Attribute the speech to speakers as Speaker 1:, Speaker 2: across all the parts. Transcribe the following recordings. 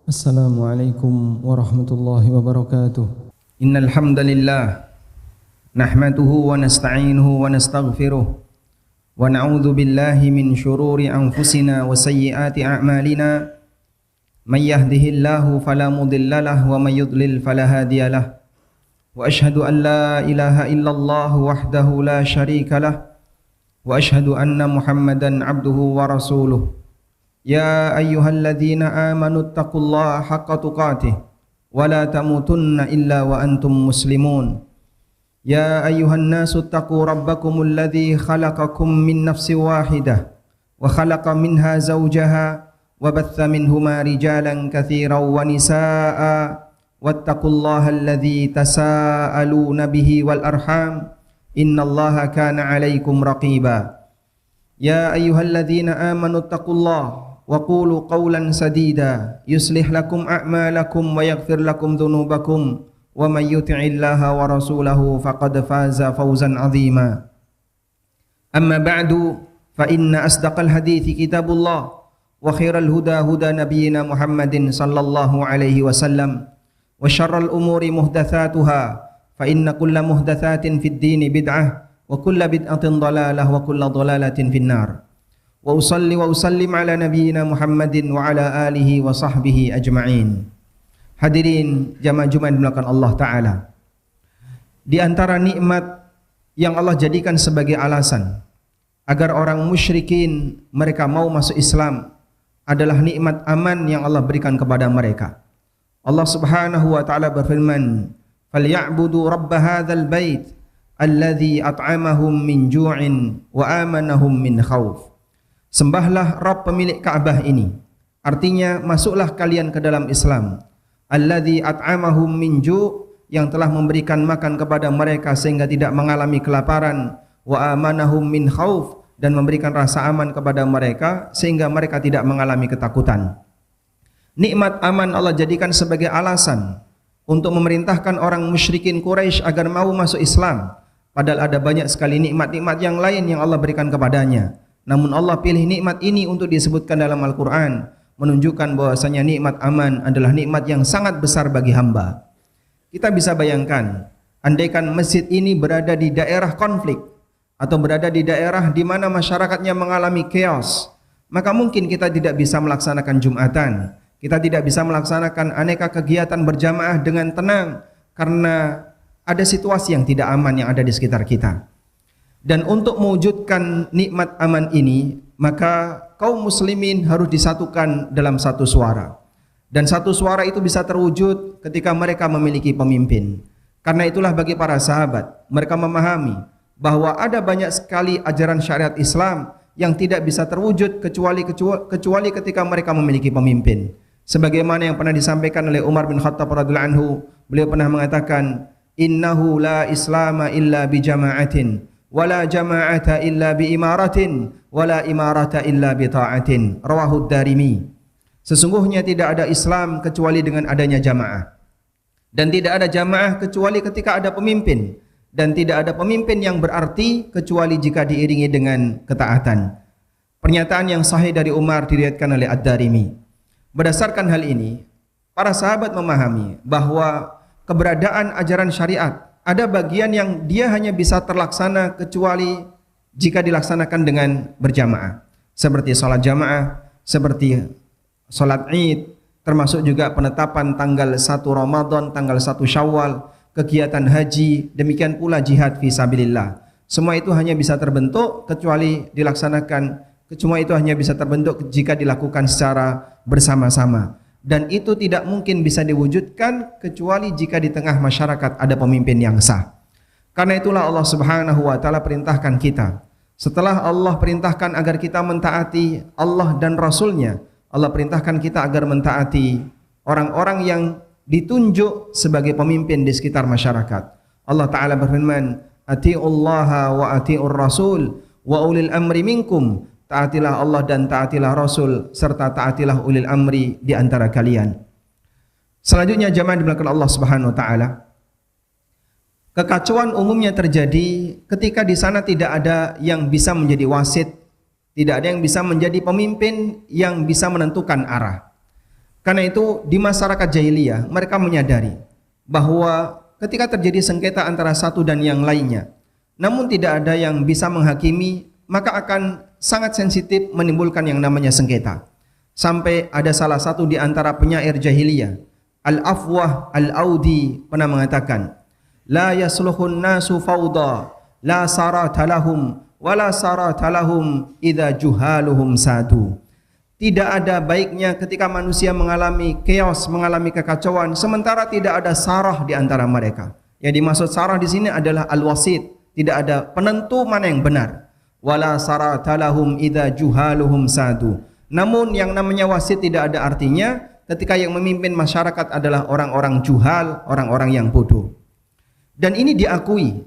Speaker 1: Assalamualaikum warahmatullahi wabarakatuh.
Speaker 2: Innal hamdalillah nahmaduhu wa nasta'inuhu wa nastaghfiruh wa na'udzu billahi min shururi anfusina wa sayyiati a'malina may yahdihillahu fala mudilla lahu wa may yudlil fala hadiyalah wa ashhadu an la ilaha illallah wahdahu la syarika lah wa ashhadu anna Muhammadan abduhu wa rasuluh. Ya ayyuhalladzina amanu taqullaha haqqa tuqatih wa la tamutunna illa wa antum muslimun. Ya ayyuhan nasu taqu rabbakumul ladzi khalaqakum min nafsin wahidah wa khalaqa minha zawjaha wa batha minhuma rijalan katsiran wa nisaa'a wattaqullaha alladzi tasaaluna bihi wal arham innallaha kana 'alaikum raqiba. Ya ayyuhalladzina amanu taqullaha wa qulu qawlan sadida yuslih lakum a'malakum wa yaghfir lakum dhunubakum wa may yuti'illaha wa rasulahu faqad faza fawzan 'azima. Amma ba'du fa inna asdaqal hadithi kitabullah wa khairal huda huda nabiyyina Muhammadin sallallahu alaihi wasallam wa syarral umuri muhdatsatuha fa inna kulla muhdatsatin fid dini bid'ah wa kulla bid'atin dhalalah wa kulla dhalalatin finnar. Wa usalli wa usallim ala nabiyyina Muhammadin wa ala alihi wa sahbihi ajma'in. Hadirin jamaah Jumat dimulakan Allah Ta'ala, di antara nikmat yang Allah jadikan sebagai alasan agar orang musyrikin mereka mau masuk Islam adalah nikmat aman yang Allah berikan kepada mereka. Allah Subhanahu wa Ta'ala berfirman, "Falya'budu rabb hadzal bait alladzi at'amahum min ju'in wa amanahum min khauf." Sembahlah Rabb pemilik Ka'bah ini. Artinya masuklah kalian ke dalam Islam. Alladzi at'amahum min ju', yang telah memberikan makan kepada mereka sehingga tidak mengalami kelaparan, wa amanahum min khauf, dan memberikan rasa aman kepada mereka sehingga mereka tidak mengalami ketakutan. Nikmat aman Allah jadikan sebagai alasan untuk memerintahkan orang musyrikin Quraisy agar mau masuk Islam, padahal ada banyak sekali nikmat-nikmat yang lain yang Allah berikan kepadanya. Namun Allah pilih nikmat ini untuk disebutkan dalam Al-Quran, menunjukkan bahwasanya nikmat aman adalah nikmat yang sangat besar bagi hamba. Kita bisa bayangkan, andaikan masjid ini berada di daerah konflik atau berada di daerah di mana masyarakatnya mengalami chaos, maka mungkin kita tidak bisa melaksanakan Jumatan, kita tidak bisa melaksanakan aneka kegiatan berjamaah dengan tenang karena ada situasi yang tidak aman yang ada di sekitar kita. Dan untuk mewujudkan nikmat aman ini, maka kaum muslimin harus disatukan dalam satu suara. Dan satu suara itu bisa terwujud ketika mereka memiliki pemimpin. Karena itulah bagi para sahabat, mereka memahami bahwa ada banyak sekali ajaran syariat Islam yang tidak bisa terwujud kecuali ketika mereka memiliki pemimpin. Sebagaimana yang pernah disampaikan oleh Umar bin Khattab radhiyallahu anhu, beliau pernah mengatakan, "Innahu la islama illa bi jama'atin, wala jama'ata illa bi imaratin, wala imarata illa bi ta'atin." Rawahu Darimi. Sesungguhnya tidak ada Islam kecuali dengan adanya jamaah, dan tidak ada jamaah kecuali ketika ada pemimpin, dan tidak ada pemimpin yang berarti kecuali jika diiringi dengan ketaatan. Pernyataan yang sahih dari Umar diriwayatkan oleh Ad-Darimi. Berdasarkan hal ini, para sahabat memahami bahwa keberadaan ajaran syariat ada bagian yang dia hanya bisa terlaksana kecuali jika dilaksanakan dengan berjamaah. Seperti salat jamaah, seperti salat Id, termasuk juga penetapan tanggal 1 Ramadan, tanggal 1 Syawal, kegiatan haji, demikian pula jihad fi sabilillah. Semua itu hanya bisa terbentuk kecuali dilaksanakan, semua itu hanya bisa terbentuk jika dilakukan secara bersama-sama. Dan itu tidak mungkin bisa diwujudkan kecuali jika di tengah masyarakat ada pemimpin yang sah. Karena itulah Allah Subhanahu wa Ta'ala perintahkan kita. Setelah Allah perintahkan agar kita mentaati Allah dan Rasulnya, Allah perintahkan kita agar mentaati orang-orang yang ditunjuk sebagai pemimpin di sekitar masyarakat. Allah Ta'ala berfirman, "Ati'ullaha wa ati'ur rasul wa ulil amri minkum." Taatilah Allah dan taatilah Rasul serta taatilah ulil amri di antara kalian. Selanjutnya jamaah dimulakan Allah Subhanahu wa Ta'ala, kekacauan umumnya terjadi ketika di sana tidak ada yang bisa menjadi wasit, tidak ada yang bisa menjadi pemimpin yang bisa menentukan arah. Karena itu di masyarakat jahiliyah mereka menyadari bahwa ketika terjadi sengketa antara satu dan yang lainnya, namun tidak ada yang bisa menghakimi, maka akan sangat sensitif menimbulkan yang namanya sengketa. Sampai ada salah satu di antara penyair jahiliyah, Al-Afwah Al-Audi, pernah mengatakan, la yasluhun nasu fawda, la sarata lahum, wala sarata lahum idza juhaluhum sadu. Tidak ada baiknya ketika manusia mengalami chaos, mengalami kekacauan, sementara tidak ada sarah di antara mereka. Yang dimaksud sarah di sini adalah al-wasit, tidak ada penentu mana yang benar. Wala sarata lahum idza juhaluhum sadu. Namun yang namanya wasit tidak ada artinya ketika yang memimpin masyarakat adalah orang-orang juhal, orang-orang yang bodoh. Dan ini diakui.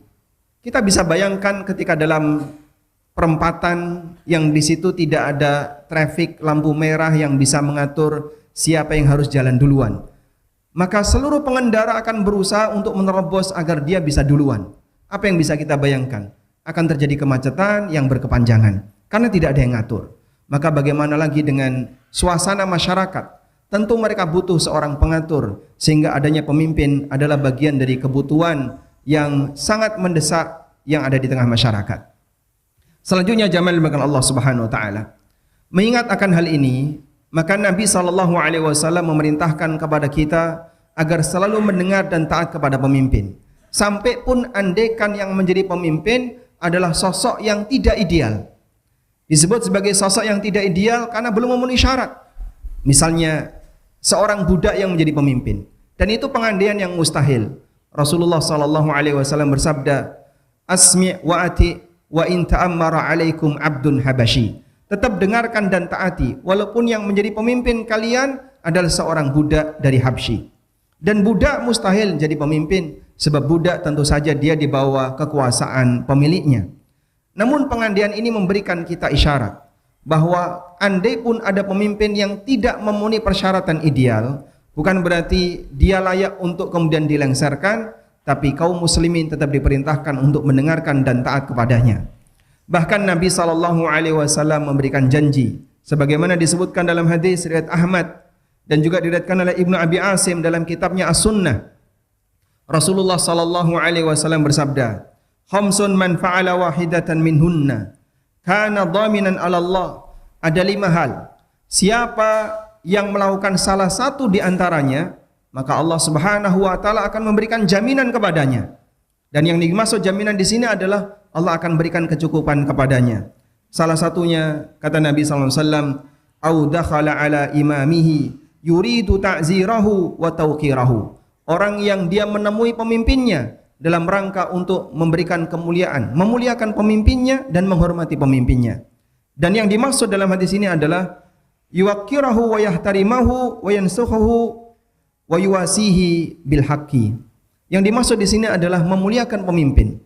Speaker 2: Kita bisa bayangkan ketika dalam perempatan yang di situ tidak ada trafik lampu merah yang bisa mengatur siapa yang harus jalan duluan, maka seluruh pengendara akan berusaha untuk menerobos agar dia bisa duluan. Apa yang bisa kita bayangkan? Akan terjadi kemacetan yang berkepanjangan karena tidak ada yang ngatur. Maka bagaimana lagi dengan suasana masyarakat? Tentu mereka butuh seorang pengatur, sehingga adanya pemimpin adalah bagian dari kebutuhan yang sangat mendesak yang ada di tengah masyarakat. Selanjutnya jamaah dimuliakan Allah Subhanahu wa taala. Mengingat akan hal ini, maka Nabi SAW memerintahkan kepada kita agar selalu mendengar dan taat kepada pemimpin. Sampai pun andaikan yang menjadi pemimpin adalah sosok yang tidak ideal. Disebut sebagai sosok yang tidak ideal karena belum memenuhi syarat. Misalnya seorang budak yang menjadi pemimpin, dan itu pengandaian yang mustahil. Rasulullah SAW bersabda, asmi' wa ati wa in ta'ammara alaikum abdun habashi. Tetap dengarkan dan taati walaupun yang menjadi pemimpin kalian adalah seorang budak dari Habsyi. Dan budak mustahil jadi pemimpin, sebab budak tentu saja dia di bawah kekuasaan pemiliknya. Namun pengandaian ini memberikan kita isyarat bahwa andai pun ada pemimpin yang tidak memenuhi persyaratan ideal, bukan berarti dia layak untuk kemudian dilengsarkan, tapi kaum muslimin tetap diperintahkan untuk mendengarkan dan taat kepadanya. Bahkan Nabi SAW memberikan janji, sebagaimana disebutkan dalam hadis riwayat Ahmad dan juga diriwayatkan oleh Ibnu Abi Asim dalam kitabnya As-Sunnah. Rasulullah SAW bersabda, khamsun man fa'ala wahidatan minhunna kana dhaminan 'ala Allah. Ada 5 hal, siapa yang melakukan salah satu di antaranya, maka Allah Subhanahu wa taala akan memberikan jaminan kepadanya. Dan yang dimaksud jaminan di sini adalah Allah akan berikan kecukupan kepadanya. Salah satunya kata Nabi sallallahu alaihi wasallam, au dakhala ala imamihi yuridu ta'zirahu wa tawqirahu. Orang yang dia menemui pemimpinnya dalam rangka untuk memberikan kemuliaan, memuliakan pemimpinnya dan menghormati pemimpinnya. Dan yang dimaksud dalam hadis ini adalah yuwaqqirahu wa yahtarimahu wa yansukhuhu wa yuwasihi bil haqqi. Yang dimaksud di sini adalah memuliakan pemimpin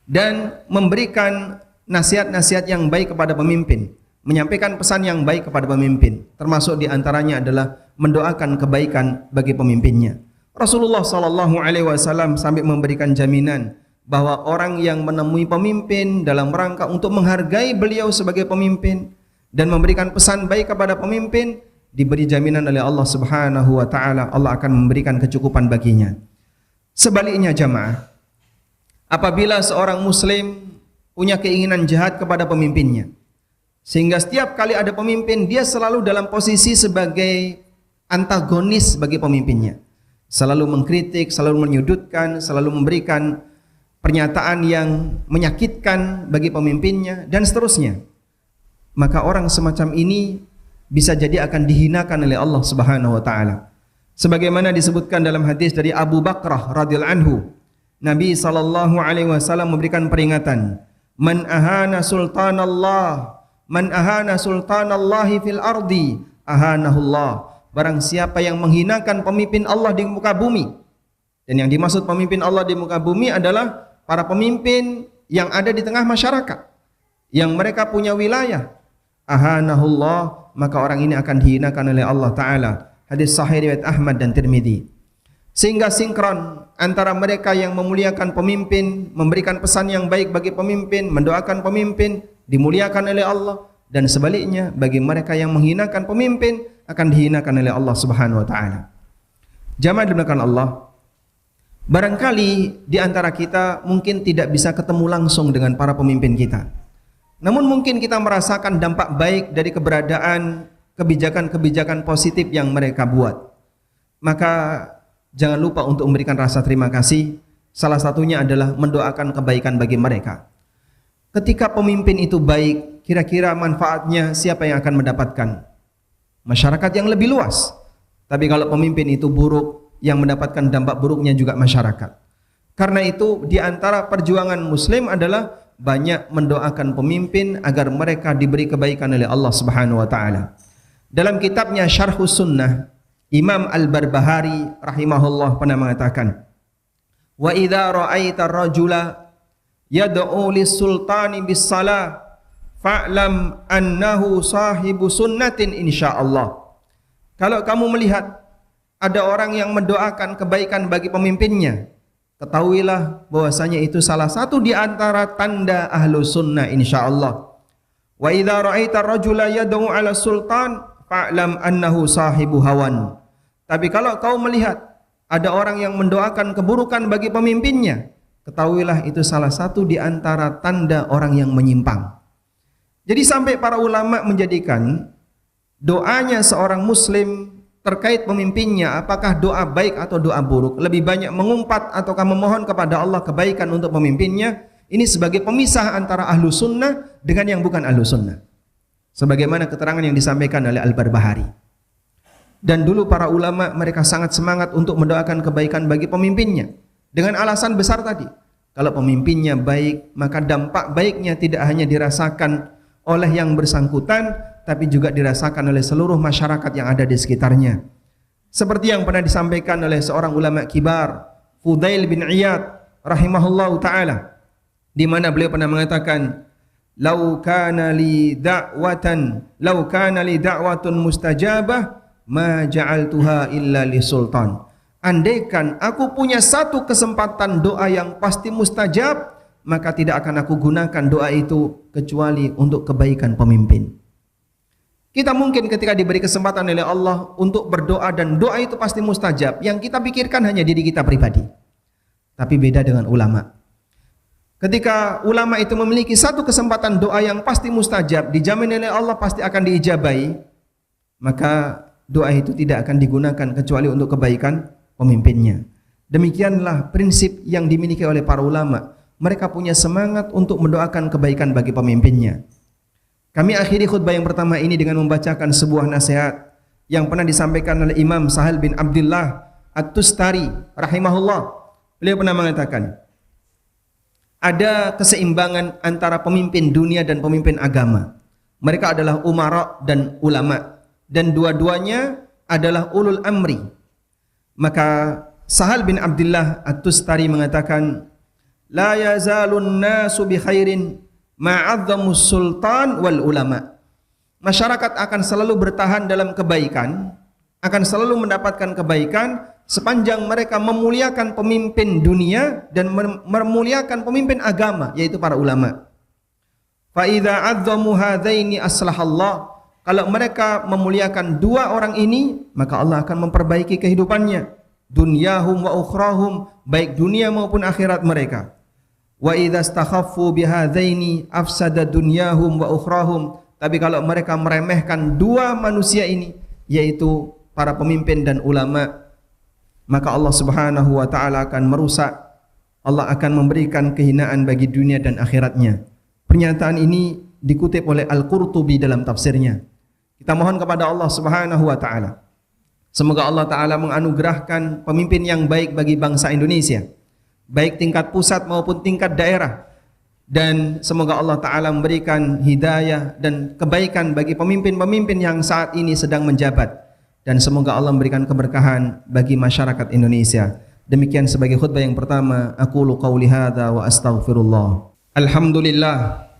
Speaker 2: dan memberikan nasihat-nasihat yang baik kepada pemimpin, menyampaikan pesan yang baik kepada pemimpin. Termasuk di antaranya adalah mendoakan kebaikan bagi pemimpinnya. Rasulullah SAW sampai memberikan jaminan bahwa orang yang menemui pemimpin dalam rangka untuk menghargai beliau sebagai pemimpin dan memberikan pesan baik kepada pemimpin, diberi jaminan oleh Allah Subhanahu wa taala, Allah akan memberikan kecukupan baginya. Sebaliknya jamaah, apabila seorang muslim punya keinginan jahat kepada pemimpinnya, sehingga setiap kali ada pemimpin dia selalu dalam posisi sebagai antagonis bagi pemimpinnya, selalu mengkritik, selalu menyudutkan, selalu memberikan pernyataan yang menyakitkan bagi pemimpinnya dan seterusnya, maka orang semacam ini bisa jadi akan dihinakan oleh Allah Subhanahu wa taala. Sebagaimana disebutkan dalam hadis dari Abu Bakrah radhiyallahu anhu, Nabi sallallahu alaihi wasallam memberikan peringatan, man ahana sultanallah, man ahana sultanallahi fil ardi ahanahullah. Barang siapa yang menghinakan pemimpin Allah di muka bumi. Dan yang dimaksud pemimpin Allah di muka bumi adalah para pemimpin yang ada di tengah masyarakat, yang mereka punya wilayah. Ahanahullah, maka orang ini akan dihinakan oleh Allah Ta'ala. Hadis sahih riwayat Ahmad dan Tirmidzi. Sehingga sinkron antara mereka yang memuliakan pemimpin, memberikan pesan yang baik bagi pemimpin, mendoakan pemimpin, dimuliakan oleh Allah, dan sebaliknya bagi mereka yang menghinakan pemimpin, akan dihinakan oleh Allah Subhanahu wa taala. Jamaah dimuliakan Allah, barangkali di antara kita mungkin tidak bisa ketemu langsung dengan para pemimpin kita. Namun mungkin kita merasakan dampak baik dari keberadaan kebijakan-kebijakan positif yang mereka buat. Maka jangan lupa untuk memberikan rasa terima kasih. Salah satunya adalah mendoakan kebaikan bagi mereka. Ketika pemimpin itu baik, kira-kira manfaatnya siapa yang akan mendapatkan? Masyarakat yang lebih luas. Tapi kalau pemimpin itu buruk, yang mendapatkan dampak buruknya juga masyarakat. Karena itu di antara perjuangan muslim adalah banyak mendoakan pemimpin agar mereka diberi kebaikan oleh Allah Subhanahu wa taala. Dalam kitabnya Syarhus Sunnah, Imam Al-Barbahari rahimahullah pernah mengatakan, "Wa idza ra'aita ar-rajula yad'u lis-sultani bis-salah fa'lam annahu sahibu sunnatin insyaallah." Kalau kamu melihat ada orang yang mendoakan kebaikan bagi pemimpinnya, ketahuilah bahwasanya itu salah satu di antara tanda ahlu sunnah insyaallah. Wa idza ra'aita ar-rajula yad'u 'ala sultan fa'lam annahu sahibu hawan. Tapi kalau kau melihat ada orang yang mendoakan keburukan bagi pemimpinnya, ketahuilah itu salah satu di antara tanda orang yang menyimpang. Jadi sampai para ulama menjadikan doanya seorang muslim terkait pemimpinnya, apakah doa baik atau doa buruk, lebih banyak mengumpat ataukah memohon kepada Allah kebaikan untuk pemimpinnya, ini sebagai pemisah antara ahlu sunnah dengan yang bukan ahlu sunnah. Sebagaimana keterangan yang disampaikan oleh Al-Barbahari. Dan dulu para ulama mereka sangat semangat untuk mendoakan kebaikan bagi pemimpinnya. Dengan alasan besar tadi, kalau pemimpinnya baik, maka dampak baiknya tidak hanya dirasakan oleh yang bersangkutan, tapi juga dirasakan oleh seluruh masyarakat yang ada di sekitarnya. Seperti yang pernah disampaikan oleh seorang ulama kibar, Fudail bin Iyad rahimahullahu ta'ala, di mana beliau pernah mengatakan, "Lau kana li da'watun mustajabah ma ja'altuha illa li sultan." Andaikan aku punya satu kesempatan doa yang pasti mustajab, maka tidak akan aku gunakan doa itu kecuali untuk kebaikan pemimpin. Kita mungkin ketika diberi kesempatan oleh Allah untuk berdoa dan doa itu pasti mustajab, yang kita pikirkan hanya diri kita pribadi. Tapi beda dengan ulama. Ketika ulama itu memiliki satu kesempatan doa yang pasti mustajab, dijamin oleh Allah pasti akan diijabahi, maka doa itu tidak akan digunakan kecuali untuk kebaikan pemimpinnya. Demikianlah prinsip yang dimiliki oleh para ulama. Mereka punya semangat untuk mendoakan kebaikan bagi pemimpinnya. Kami akhiri khutbah yang pertama ini dengan membacakan sebuah nasihat yang pernah disampaikan oleh Imam Sahal bin Abdullah At-Tustari rahimahullah. Beliau pernah mengatakan, ada keseimbangan antara pemimpin dunia dan pemimpin agama. Mereka adalah umara dan ulama, dan dua-duanya adalah ulul amri. Maka Sahal bin Abdullah At-Tustari mengatakan, la yazalun nasu bi khairin ma'azzamus sultan wal ulama. Masyarakat akan selalu bertahan dalam kebaikan, akan selalu mendapatkan kebaikan sepanjang mereka memuliakan pemimpin dunia dan memuliakan pemimpin agama, yaitu para ulama. Fa idza azzamu hadaini aslahallah. Kalau mereka memuliakan dua orang ini, maka Allah akan memperbaiki kehidupannya, dunyahum wa ukhrahum, baik dunia maupun akhirat mereka. Wa idza istakhaffu bihadzaini afsada dunyahum wa ukhrahum. Tapi kalau mereka meremehkan dua manusia ini, yaitu para pemimpin dan ulama, maka Allah Subhanahu wa taala akan merusak. Allah akan memberikan kehinaan bagi dunia dan akhiratnya. Pernyataan ini dikutip oleh Al-Qurtubi dalam tafsirnya. Kita mohon kepada Allah Subhanahu wa taala, semoga Allah taala menganugerahkan pemimpin yang baik bagi bangsa Indonesia, baik tingkat pusat maupun tingkat daerah, dan semoga Allah taala memberikan hidayah dan kebaikan bagi pemimpin-pemimpin yang saat ini sedang menjabat, dan semoga Allah memberikan keberkahan bagi masyarakat Indonesia. Demikian sebagai khutbah yang pertama, aqulu qauli hadza wa astaghfirullah. Alhamdulillah,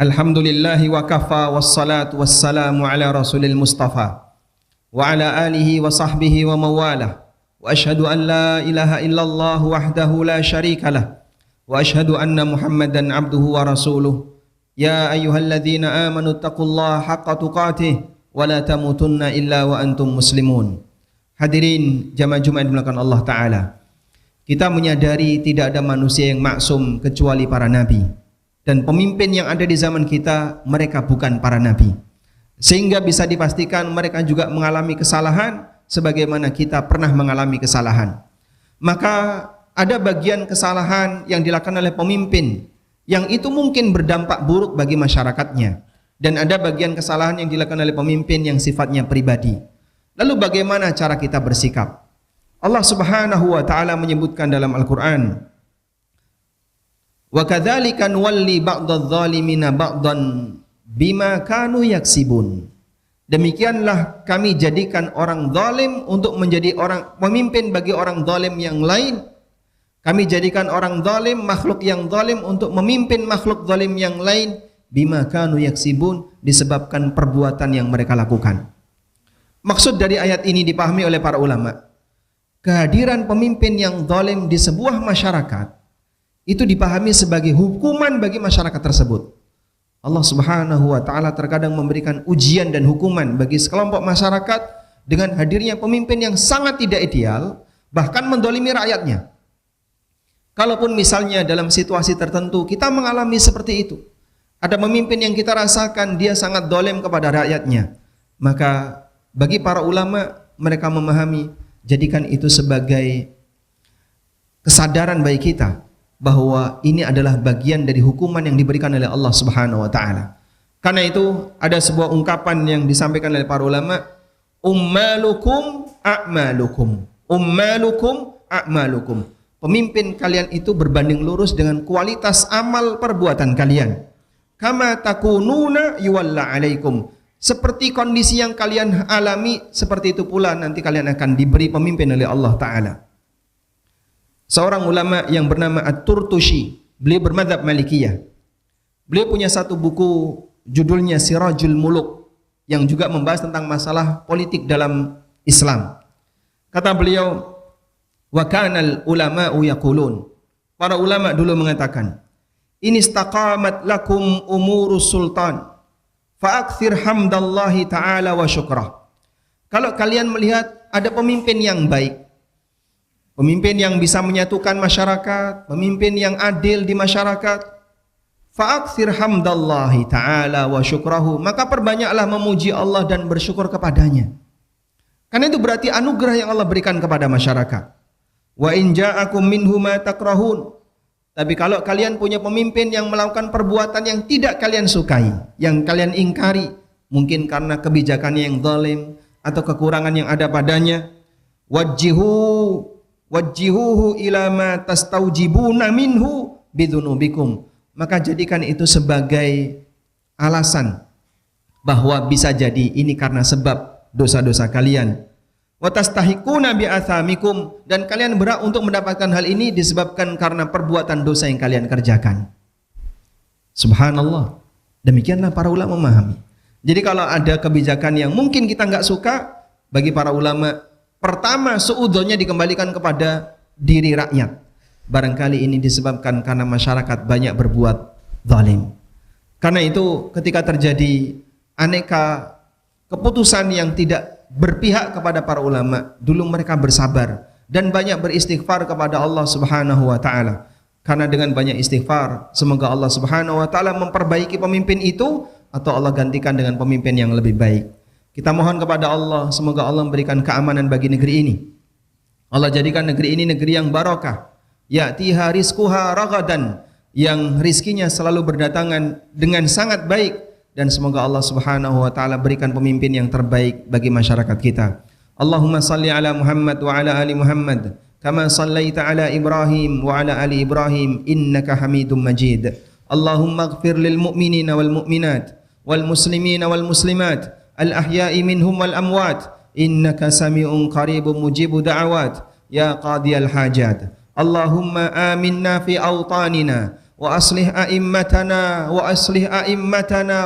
Speaker 2: alhamdulillahi wa kafa, wassalatu wassalamu ala rasulil mustafa wa ala alihi wa sahbihi wa mawalah. Wa ashhadu an la ilaha illallah wahdahu la syarika lah, wa ashhadu anna Muhammadan abduhu wa rasuluh. Ya ayyuhalladzina amanu taqullaha haqqa tuqatih wa la tamutunna illa wa antum muslimun. Hadirin jamaah Jumat dimulakan Allah Ta'ala. Kita menyadari tidak ada manusia yang maksum kecuali para nabi. Dan pemimpin yang ada di zaman kita, mereka bukan para nabi. Sehingga bisa dipastikan mereka juga mengalami kesalahan sebagaimana kita pernah mengalami kesalahan. Maka ada bagian kesalahan yang dilakukan oleh pemimpin yang itu mungkin berdampak buruk bagi masyarakatnya. Dan ada bagian kesalahan yang dilakukan oleh pemimpin yang sifatnya pribadi. Lalu bagaimana cara kita bersikap? Allah Subhanahu wa taala menyebutkan dalam Al-Qur'an, "Wa kadzalika nuwalli ba'dadh-dhalimina ba'dan bima kanu yaksibun." Demikianlah kami jadikan orang zalim untuk menjadi orang pemimpin bagi orang zalim yang lain. Kami jadikan orang zalim, makhluk yang zalim untuk memimpin makhluk zalim yang lain bima kanu yaksibun, disebabkan perbuatan yang mereka lakukan. Maksud dari ayat ini dipahami oleh para ulama. Kehadiran pemimpin yang zalim di sebuah masyarakat itu dipahami sebagai hukuman bagi masyarakat tersebut. Allah Subhanahu wa taala terkadang memberikan ujian dan hukuman bagi sekelompok masyarakat dengan hadirnya pemimpin yang sangat tidak ideal, bahkan mendolimi rakyatnya. Kalaupun misalnya dalam situasi tertentu kita mengalami seperti itu, ada pemimpin yang kita rasakan dia sangat dolim kepada rakyatnya, maka bagi para ulama mereka memahami, jadikan itu sebagai kesadaran bagi kita bahwa ini adalah bagian dari hukuman yang diberikan oleh Allah Subhanahu wa taala. Karena itu ada sebuah ungkapan yang disampaikan oleh para ulama, ummalukum a'malukum. Ummalukum a'malukum. Pemimpin kalian itu berbanding lurus dengan kualitas amal perbuatan kalian. Kama takununa yuwalla alaikum. Seperti kondisi yang kalian alami, seperti itu pula nanti kalian akan diberi pemimpin oleh Allah Ta'ala. Seorang ulama yang bernama At-Turtushi, beliau bermadzhab Malikiyah. Beliau punya satu buku judulnya Sirajul Muluk, yang juga membahas tentang masalah politik dalam Islam. Kata beliau, wa kanal ulama'u yaqulun. Para ulama dulu mengatakan, in istaqamat lakum umurus sultan fa'akthir hamdallahi ta'ala wa syukrah. Kalau kalian melihat ada pemimpin yang baik, pemimpin yang bisa menyatukan masyarakat, pemimpin yang adil di masyarakat, fa'akthir hamdallahi ta'ala wa syukrahu, maka perbanyaklah memuji Allah dan bersyukur kepadanya. Karena itu berarti anugerah yang Allah berikan kepada masyarakat. Wa in ja'akum minhu ma takrahun. Tapi kalau kalian punya pemimpin yang melakukan perbuatan yang tidak kalian sukai, yang kalian ingkari, mungkin karena kebijakannya yang zalim atau kekurangan yang ada padanya, wajjihuhu ila ma tastaujibuna minhu bidzunubikum. Maka jadikan itu sebagai alasan bahwa bisa jadi ini karena sebab dosa-dosa kalian. Wa tastahiquna bi athamikum, dan kalian berhak untuk mendapatkan hal ini disebabkan karena perbuatan dosa yang kalian kerjakan. Subhanallah. Demikianlah para ulama memahami. Jadi kalau ada kebijakan yang mungkin kita enggak suka, bagi para ulama, pertama suudzonnya dikembalikan kepada diri rakyat. Barangkali ini disebabkan karena masyarakat banyak berbuat zalim. Karena itu ketika terjadi aneka keputusan yang tidak berpihak kepada para ulama, dulu mereka bersabar dan banyak beristighfar kepada Allah Subhanahu wa taala. Karena dengan banyak istighfar, semoga Allah Subhanahu wa taala memperbaiki pemimpin itu atau Allah gantikan dengan pemimpin yang lebih baik. Kita mohon kepada Allah, semoga Allah memberikan keamanan bagi negeri ini. Allah jadikan negeri ini negeri yang barakah. Ya'tiha rizquha ragadan, yang rizkinya selalu berdatangan dengan sangat baik. Dan semoga Allah Subhanahu wa taala berikan pemimpin yang terbaik bagi masyarakat kita. Allahumma salli ala Muhammad wa ala ali Muhammad kama sallaita ala Ibrahim wa ala ali Ibrahim innaka Hamidum Majid. Allahumma ighfir lil mu'minina wal mu'minat wal muslimina wal muslimat al ahya'i minhum wal amwat innaka sami'un qaribun mujibu da'awat ya qadiyal hajat. Allahumma aminna fi awtanina wa aslih a'immatana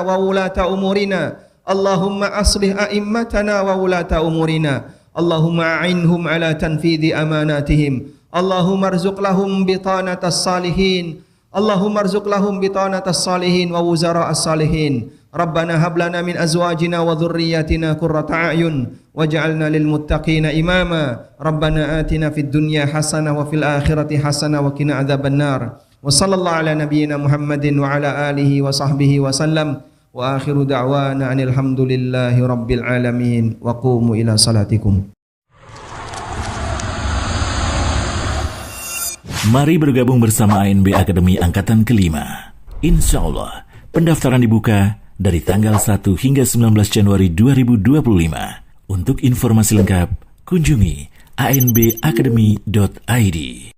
Speaker 2: wa ulata umurina. Allahumma aslih a'immatana wa ulata umurina. Allahumma a'inhum ala tanfidhi amanatihim. Allahumma arzuq lahum bitanatas salihin. Allahumma arzuq lahum bitanatas salihin wa wuzara as-salihin. Rabbana hab lana min azwajina wa dhurriyyatina qurrata a'yun waj'alna lil muttaqina imama. Rabbana atina fid dunya hasanah wa fil akhirati hasanah wa qina adzabannar. Wa sallallahu ala nabiyyina Muhammadin wa ala alihi wa sahbihi wa sallam. Wa akhiru da'wana anil hamdulillahi rabbil alamin. Wa qumu ila salatikum.
Speaker 3: Mari bergabung bersama ANB Akademi Angkatan Kelima. Insya Allah, pendaftaran dibuka dari tanggal 1 hingga 19 Januari 2025. Untuk informasi lengkap, kunjungi anbacademy.id.